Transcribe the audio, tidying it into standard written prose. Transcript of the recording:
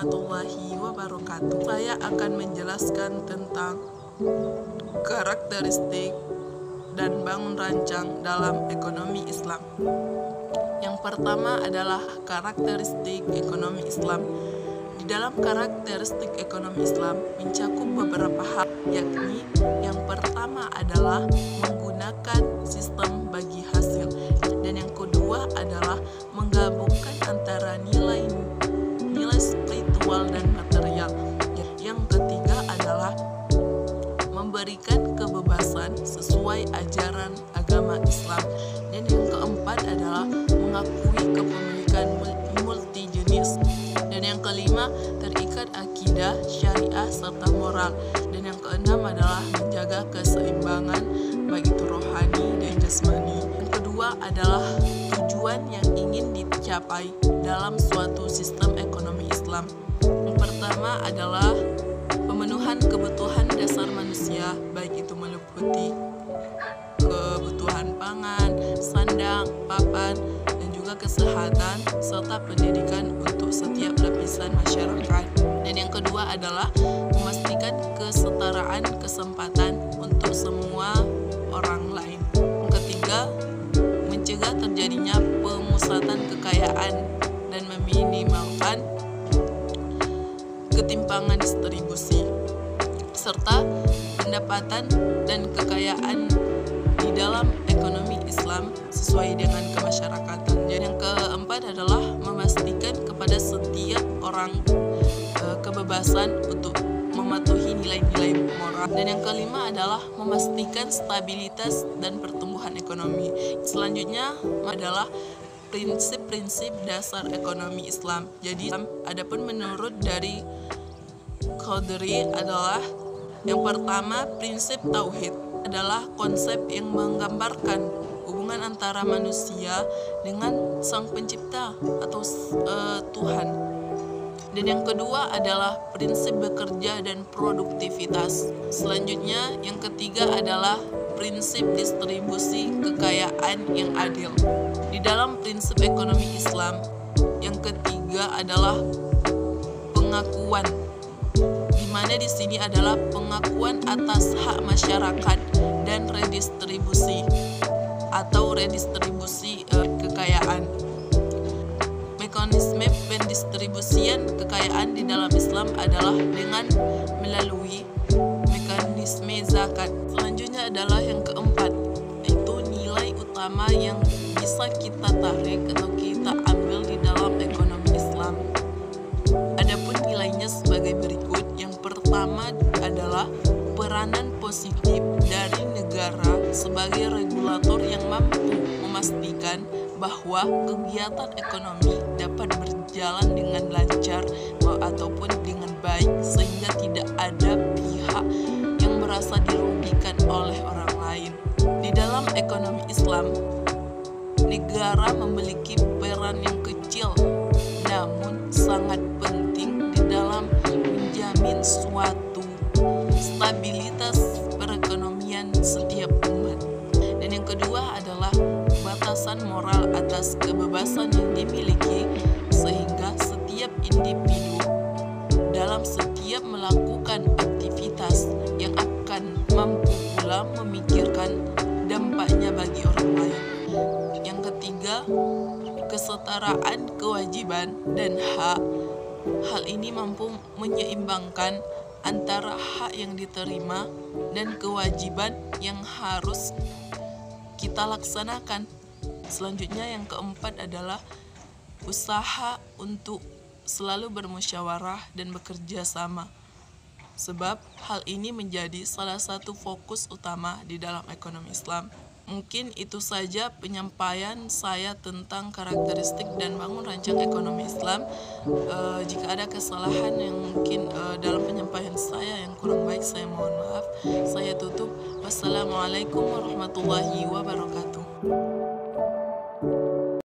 warahmatullahi wabarakatuh. Saya akan menjelaskan tentang karakteristik dan bangun rancang dalam ekonomi Islam. Yang pertama adalah karakteristik ekonomi Islam. Di dalam karakteristik ekonomi Islam mencakup beberapa hal, yakni yang pertama adalah menggunakan sistem bagi hasil, dan yang kedua adalah menggabungkan antara nilai spiritual dan material. Yang ketiga adalah memberikan kebebasan sesuai ajaran agama Islam, dan yang keempat adalah mengakui kepemilikan multi jenis, dan yang kelima terikat akidah, syariah serta moral, dan yang keenam adalah menjaga keseimbangan baik itu rohani dan jasmani. Yang kedua adalah tujuan yang ingin dicapai dalam suatu sistem ekonomi Islam. Yang pertama adalah pemenuhan kebutuhan dasar manusia, baik itu meliputi kebutuhan pangan, sandang, papan, dan juga kesehatan serta pendidikan untuk setiap lapisan masyarakat. Dan yang kedua adalah memastikan kesetaraan kesempatan untuk semua orang lain. Yang ketiga, mencegah terjadinya pemusatan kekayaan dan meminimalkan ketimpangan distribusi serta pendapatan dan kekayaan di dalam ekonomi Islam sesuai dengan kemasyarakatan. Dan yang keempat adalah memastikan kepada setiap orang kebebasan untuk mematuhi nilai-nilai moral. Dan yang kelima adalah memastikan stabilitas dan pertumbuhan ekonomi. Selanjutnya adalah prinsip-prinsip dasar ekonomi Islam. Jadi adapun menurut dari Qadri adalah yang pertama, prinsip tauhid adalah konsep yang menggambarkan hubungan antara manusia dengan Sang Pencipta atau Tuhan. Dan yang kedua adalah prinsip bekerja dan produktivitas. Selanjutnya yang ketiga adalah prinsip distribusi kekayaan yang adil. Di dalam prinsip ekonomi Islam, yang ketiga adalah pengakuan, di mana di sini adalah pengakuan atas hak masyarakat dan redistribusi atau redistribusi kekayaan. Mekanisme pendistribusian kekayaan di dalam Islam adalah dengan melalui mekanisme zakat. Selanjutnya adalah yang keempat, yaitu nilai utama yang bisa kita tarik atau kita ambil di dalam ekonomi Islam. Adapun nilainya sebagai berikut. Yang pertama adalah peranan positif dari negara sebagai regulator yang mampu memastikan bahwa kegiatan ekonomi dapat berjalan dengan lancar ataupun dengan baik, sehingga tidak ada pihak yang merasa dirugikan oleh orang lain. Di dalam ekonomi Islam, negara memiliki peran yang kecil namun sangat penting di dalam menjamin suatu stabilitas perekonomian setiap umat. Dan yang kedua adalah batasan moral atas kebebasan yang dimiliki, sehingga setiap individu dalam setiap melakukan aktivitas yang akan mampu pula memikirkan dampaknya bagi orang lain. Yang ketiga, kesetaraan kewajiban dan hak. Hal ini mampu menyeimbangkan antara hak yang diterima dan kewajiban yang harus kita laksanakan. Selanjutnya yang keempat adalah usaha untuk selalu bermusyawarah dan bekerja sama, sebab hal ini menjadi salah satu fokus utama di dalam ekonomi Islam. Mungkin itu saja penyampaian saya tentang karakteristik dan bangun rancang ekonomi Islam. Jika ada kesalahan yang mungkin dalam penyampaian saya yang kurang baik, saya mohon maaf. Saya tutup. Wassalamualaikum warahmatullahi wabarakatuh.